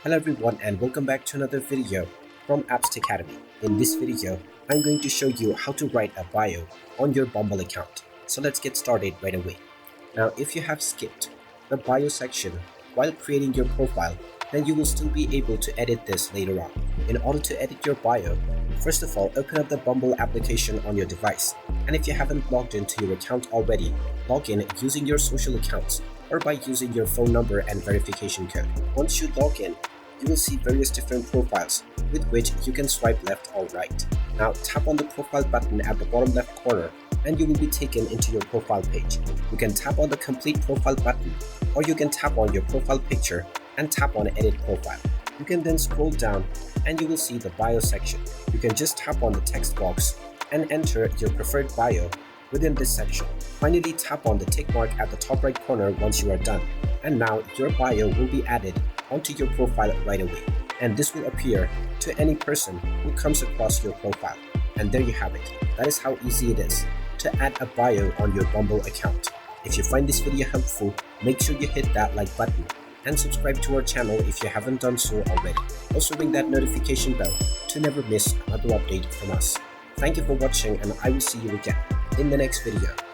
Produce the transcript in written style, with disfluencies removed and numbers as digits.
Hello everyone and welcome back to another video from Apps Academy. In this video, I'm going to show you how to write a bio on your Bumble account. So let's get started right away. Now, if you have skipped the bio section while creating your profile, then you will still be able to edit this later on. In order to edit your bio, first of all, open up the Bumble application on your device. And if you haven't logged into your account already, log in using your social accounts or by using your phone number and verification code. Once you log in, you will see various different profiles with which you can swipe left or right. Now tap on the profile button at the bottom left corner and you will be taken into your profile page. You can tap on the complete profile button or you can tap on your profile picture and tap on edit profile. You can then scroll down and you will see the bio section. You can just tap on the text box and enter your preferred bio within this section. Finally, tap on the tick mark at the top right corner once you are done. And now your bio will be added onto your profile right away. And this will appear to any person who comes across your profile. And there you have it. That is how easy it is to add a bio on your Bumble account. If you find this video helpful, make sure you hit that like button and subscribe to our channel if you haven't done so already. Also ring that notification bell to never miss another update from us. Thank you for watching and I will see you again in the next video.